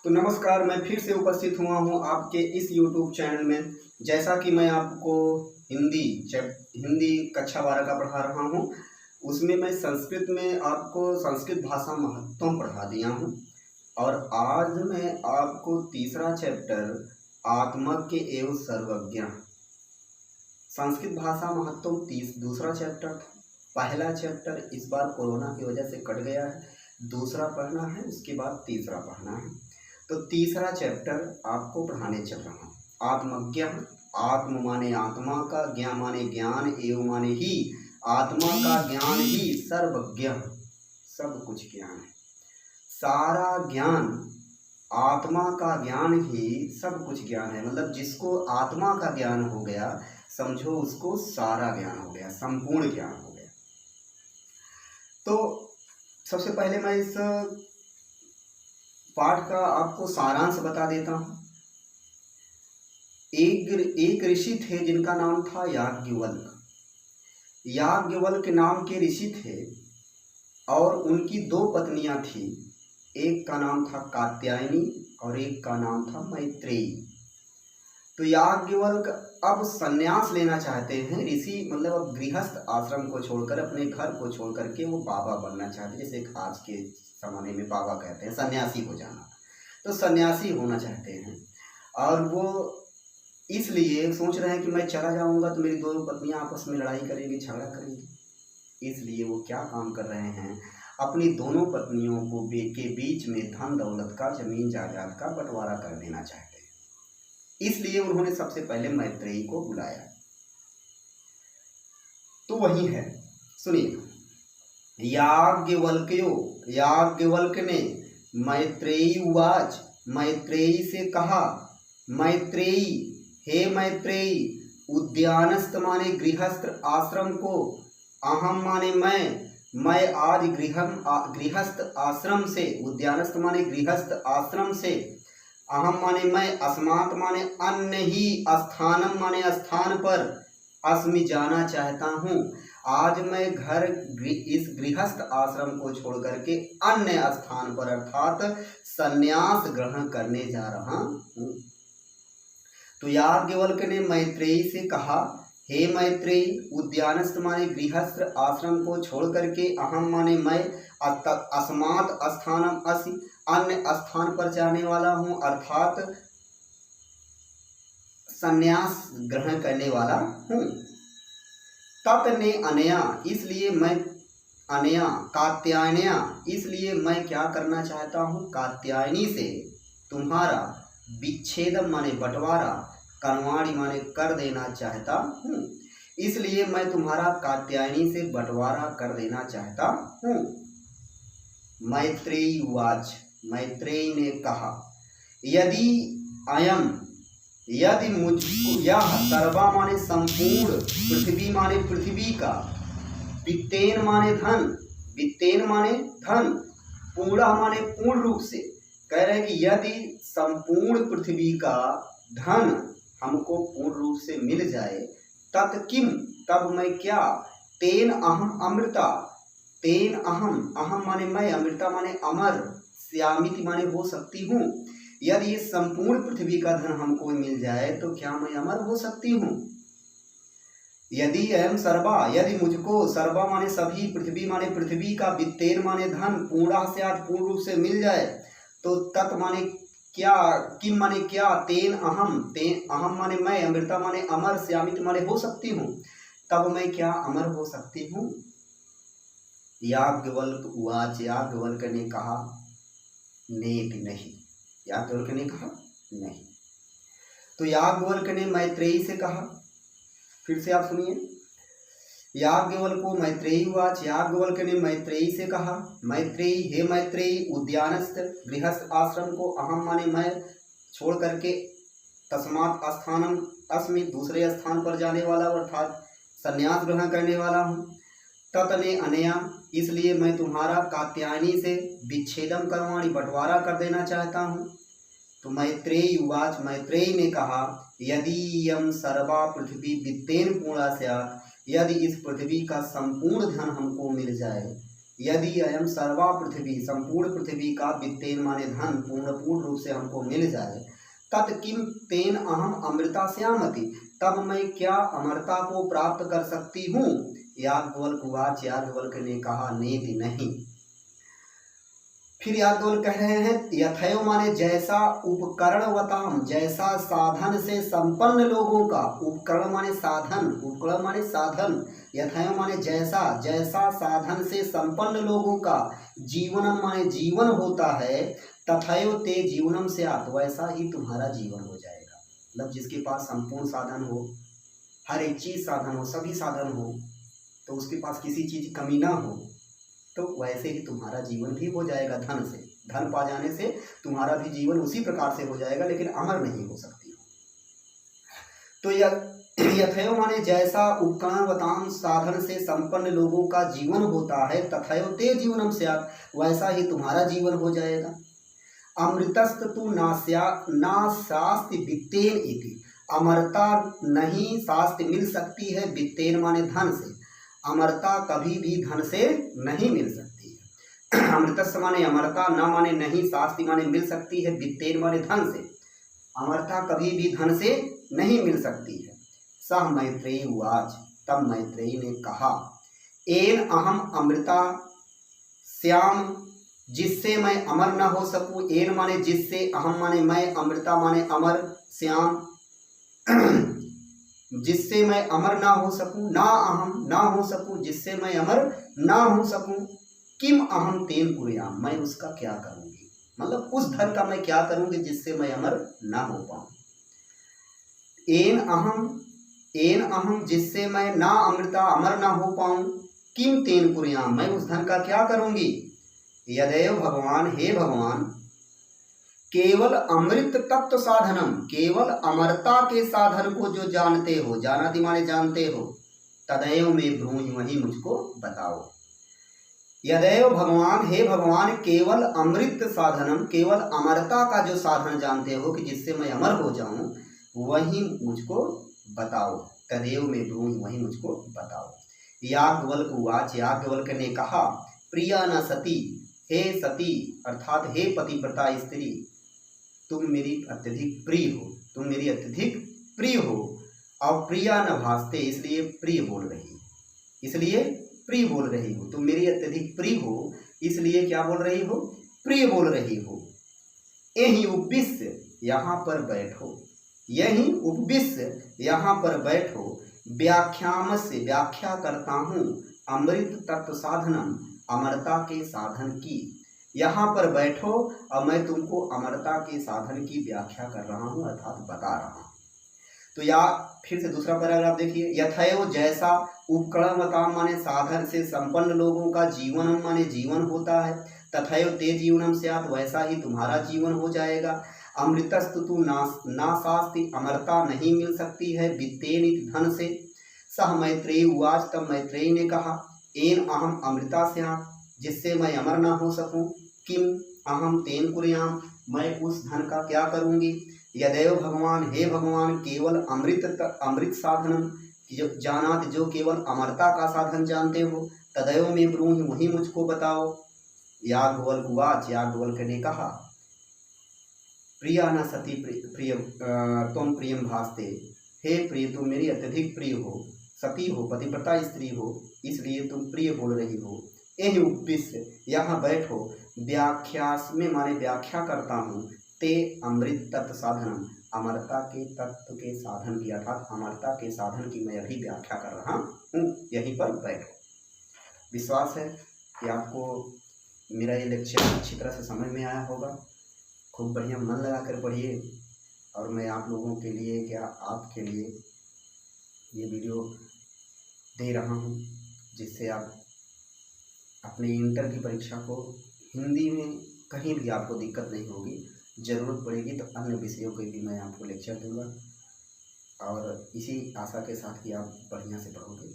तो नमस्कार, मैं फिर से उपस्थित हुआ हूँ आपके इस YouTube चैनल में। जैसा कि मैं आपको हिंदी कक्षा 12 का पढ़ा रहा हूँ, उसमें मैं संस्कृत में आपको संस्कृत भाषा महत्वम पढ़ा दिया हूँ। और आज मैं आपको तीसरा चैप्टर आत्मज्ञ एवं सर्वज्ञ, संस्कृत भाषा महत्वम दूसरा चैप्टर था। पहला चैप्टर इस बार कोरोना की वजह से कट गया है, दूसरा पढ़ना है, उसके बाद तीसरा पढ़ना है। तो तीसरा चैप्टर आपको पढ़ाने चल रहा हूँ। आत्मज्ञ, आत्म माने आत्मा का, ज्ञान माने ज्ञान, एवं माने ही आत्मा का ज्ञान ही सर्वज्ञ, सब कुछ ज्ञान है। सारा ज्ञान, आत्मा का ज्ञान ही सब कुछ ज्ञान है। मतलब जिसको आत्मा का ज्ञान हो गया, समझो उसको सारा ज्ञान हो गया, संपूर्ण ज्ञान हो गया। तो सबसे पहले मैं इस पाठ का आपको सारांश बता देता हूँ। एक ऋषि थे जिनका नाम था याज्ञवल्क। याज्ञवल्क नाम के ऋषि थे और उनकी दो पत्नियां थी। एक का नाम था कात्यायनी और एक का नाम था मैत्रेयी। तो याज्ञवल्क अब संन्यास लेना चाहते हैं। ऋषि मतलब अब गृहस्थ आश्रम को छोड़कर, अपने घर को छोड़ करके वो बाबा बनना चाहते हैं। जैसे आज के ज़माने में बाबा कहते हैं, सन्यासी हो जाना। तो सन्यासी होना चाहते हैं और वो इसलिए सोच रहे हैं कि मैं चला जाऊंगा तो मेरी दो पत्नियां आपस में लड़ाई करेंगी, झगड़ा करेंगी। इसलिए वो क्या काम कर रहे हैं, अपनी दोनों पत्नियों को के बीच में धन दौलत का, जमीन जायदाद का बंटवारा कर देना चाहते हैं। इसलिए उन्होंने सबसे पहले मैत्रेयी को बुलाया। तो वही है, सुनिए। याज्ञवल्क ने मैत्रेयी उवाच, मैत्रेयी से कहा, मैत्रेयी, हे मैत्रेयी, उद्यानस्थ माने गृहस्थ आश्रम को, अहम माने मैं आज गृहस्थ आश्रम से, उद्यानस्थ माने गृहस्थ आश्रम से, अहम माने मैं, अस्मात् माने अन्य ही, स्थानम माने स्थान पर, अस्मि जाना चाहता हूँ। आज मैं इस गृहस्थ आश्रम को छोड़ करके अन्य स्थान पर अर्थात संन्यास ग्रहण करने जा रहा हूँ। तो याज्ञवल्क ने मैत्रेयी से कहा, हे मैत्रेयी, उद्यानस्थ माने गृहस्थ आश्रम को छोड़ करके, अहम माने मैं, अस्मात् स्थानम असि, अन्य स्थान पर जाने वाला हूँ, अर्थात संन्यास ग्रहण करने वाला हूँ। ततने अनया, इसलिए मैं, अनया कात्यायनया, इसलिए मैं क्या करना चाहता हूँ, कात्यायनी से तुम्हारा विच्छेदम माने बंटवारा, कर्वाणी माने कर देना चाहता हूँ। इसलिए मैं तुम्हारा कात्यायनी से बंटवारा कर देना चाहता हूँ। मैत्रेयी उवाच, मैत्रेयी ने कहा, यदि मुझको यह सर्वा माने संपूर्ण, पृथ्वी माने पृथ्वी का, वित्तेन माने धन, पूर्ण माने पूर्ण रूप से, कह रहे हैं कि यदि संपूर्ण पृथ्वी का धन हमको पूर्ण रूप से मिल जाए, तत् किम, तब मैं क्या, तेन अहम अमृता, तेन अहम माने मैं, अमृता माने अमर, श्यामिति माने हो सकती हूँ। यदि ये संपूर्ण पृथ्वी का धन हमको मिल जाए तो क्या मैं अमर हो सकती हूँ। यदि अयम सर्वा, यदि मुझको, सर्वा माने सभी, पृथ्वी माने पृथ्वी का, वित्तेन माने धन, पूर्णा से पूर्ण रूप से मिल जाए, तो तत् माने क्या, किम माने क्या, तेन अहम माने मैं, अमृता माने अमर, श्यामित माने हो सकती हूँ, तब मैं क्या अमर हो सकती हूँ। याज्ञवल्क उवाच, याज्ञवल्क ने कहा, नेति नहीं। याज्ञवल्क ने कहा नहीं। तो याज्ञवल्क ने मैत्रेयी से कहा, फिर से आप सुनिए। याज्ञवल्को मैत्रेयी उवाच, याज्ञवल्क ने मैत्रेयी से कहा, मैत्रेयी, हे मैत्रेयी, उद्यानस्थ गृहस्थ आश्रम को, अहम माने मैं, छोड़ करके, तस्मात् स्थानम अस्मि, दूसरे स्थान पर जाने वाला अर्थात संन्यास ग्रहण करने वाला हूँ। ततने अनया, इसलिए मैं तुम्हारा कात्यायनी से विच्छेदम कर्वाणी, बंटवारा कर देना चाहता हूँ। तो मैत्रेयी उवाच, मैत्रेयी ने कहा, यदि यम सर्वा पृथ्वी वित्तेन पूर्णा स्यात्, यदि इस पृथ्वी का संपूर्ण धन हमको मिल जाए, यदि अयम सर्वा पृथ्वी, संपूर्ण पृथ्वी का वित्तेन माने धन पूर्ण रूप से हमको मिल जाए, तत् किम तेन अहम अमृता स्यामति, तब मैं क्या अमरता को प्राप्त कर सकती हूँ। याज्ञवल्क्य उवाच, याज्ञवल्क्य ने कहा, नेति नहीं। फिर याज्ञवल्क्य कह रहे हैं, यथैव माने जैसा, उपकरणवताम जैसा साधन से संपन्न लोगों का, उपकरण माने साधन, उपकरण माने साधन, यथैव माने जैसा, जैसा साधन से संपन्न लोगों का जीवनम माने जीवन होता है, तथैव ते जीवनम स्यात्, वैसा ही तुम्हारा जीवन हो जाएगा। मतलब जिसके पास संपूर्ण साधन हो, हर एक चीज साधन हो, सभी साधन हो, तो उसके पास किसी चीज की कमी ना हो, तो वैसे ही तुम्हारा जीवन भी हो जाएगा। धन से, धन पा जाने से तुम्हारा भी जीवन उसी प्रकार से हो जाएगा, लेकिन अमर नहीं हो सकती हो। तो यथैव माने जैसा उपकरणवताम साधन से संपन्न लोगों का जीवन होता है, तथैव ते जीवनम स्यात्, वैसा ही तुम्हारा जीवन हो जाएगा। अमृतस्तु नास्ति वित्तेन इति, अमरता नहीं शास्त्र मिल सकती है वित्तेन माने धन से, अमरता कभी भी धन से नहीं मिल सकती है। अमृतस्य माने अमरता, न माने नहीं, शास्ति माने मिल सकती है, वित्तेन माने धन से, अमरता कभी भी धन से नहीं मिल सकती है। सह मैत्रेयी उवाच, तब मैत्रेयी ने कहा, एन अहम अमृता श्याम, जिससे मैं अमर न हो सकूं, एन माने जिससे, अहम माने मैं, अमृता माने अमर, श्याम जिससे मैं अमर ना हो सकूं, ना अहम ना हो सकूं, जिससे मैं अमर ना हो सकूं, किम अहम तेन कुर्याम, मैं उसका क्या करूंगी, मतलब उस धन का मैं क्या करूंगी जिससे मैं अमर ना हो पाऊं। एन अहम जिससे मैं ना अमृता अमर ना हो पाऊं, किम तेन कुर्याम, मैं उस धन का क्या करूंगी। यदेव भगवान, हे भगवान, केवल अमृत तत्व साधनम, केवल अमरता के साधन को जो जानते हो, जानाति माने जानते हो, तदैव में ब्रूहि, वही मुझको बताओ। यदैव भगवान, हे भगवान, केवल अमृत साधनम, केवल अमरता का जो साधन जानते हो कि जिससे मैं अमर हो जाऊं, वही मुझको बताओ। तदैव में ब्रूहि, वही मुझको बताओ। याज्ञवल्क्य उवाच, याज्ञवल्क्य ने कहा, प्रिया न सती, हे सती अर्थात हे पतिव्रता स्त्री, तुम मेरी अत्यधिक प्रिय हो, तुम मेरी अत्यधिक प्रिय हो। और प्रिया न भासते, इसलिए प्रिय बोल रही हो, इसलिए प्रिय बोल रही हो, तुम मेरी अत्यधिक प्रिय हो, इसलिए क्या बोल रही हो, प्रिय बोल रही हो। यही उपविश्य, यहाँ पर बैठो, यही उपविश्य, यहाँ पर बैठो। व्याख्याम से, व्याख्या करता हूँ, अमृत तत्व साधनम, अमरता के साधन की। यहाँ पर बैठो और मैं तुमको अमरता के साधन की व्याख्या कर रहा हूँ, अर्थात बता रहा हूँ। तो या फिर से दूसरा पैराग्राफ देखिए, यथैव जैसा, उपकरणवताम माने साधन से संपन्न लोगों का जीवनम माने जीवन होता है, तथैव ते जीवनम स्यात्, वैसा ही तुम्हारा जीवन हो जाएगा। अमृतस्तु नाशास्ति, अमरता नहीं मिल सकती है वित्तेन धन से। सह मैत्रेयी उवाच, तब मैत्रेयी ने कहा, एन अहम अमृता स्यात्, जिससे मैं अमर न हो सकूं, किम अहम तेन कुर्याम, मैं उस धन का क्या करूंगी। यदैव भगवान, हे भगवान, केवल अमृत साधनम, जो जानात, जो केवल अमरता का साधन जानते हो, तदैव में ब्रूहि, वही मुझको बताओ। याज्ञवल्क्य उवाच, याज्ञवल्क्य ने कहा, प्रिया न सती प्रिय तुम प्रियम भासते, हे प्रिय तुम मेरी अत्यधिक प्रिय हो, सती हो, पतिव्रता स्त्री हो, इसलिए तुम प्रिय बोल रही हो। यही उपविश्य, यहाँ बैठो। व्याख्यास में माने व्याख्या करता हूँ, ते अमृत तत्व साधनम, अमरता के तत्व के साधन की, अर्थात अमरता के साधन की मैं अभी व्याख्या कर रहा हूँ, यहीं पर बैठो। विश्वास है कि आपको मेरा ये लेक्चर अच्छी तरह से समझ में आया होगा। खूब बढ़िया मन लगा कर पढ़िए, और मैं आप लोगों के लिए, क्या आपके लिए ये वीडियो दे रहा हूँ, जिससे आप अपने इंटर की परीक्षा को हिंदी में कहीं भी आपको दिक्कत नहीं होगी। ज़रूरत पड़ेगी तो अन्य विषयों के भी मैं आपको लेक्चर दूंगा, और इसी आशा के साथ कि आप बढ़िया से पढ़ोगे।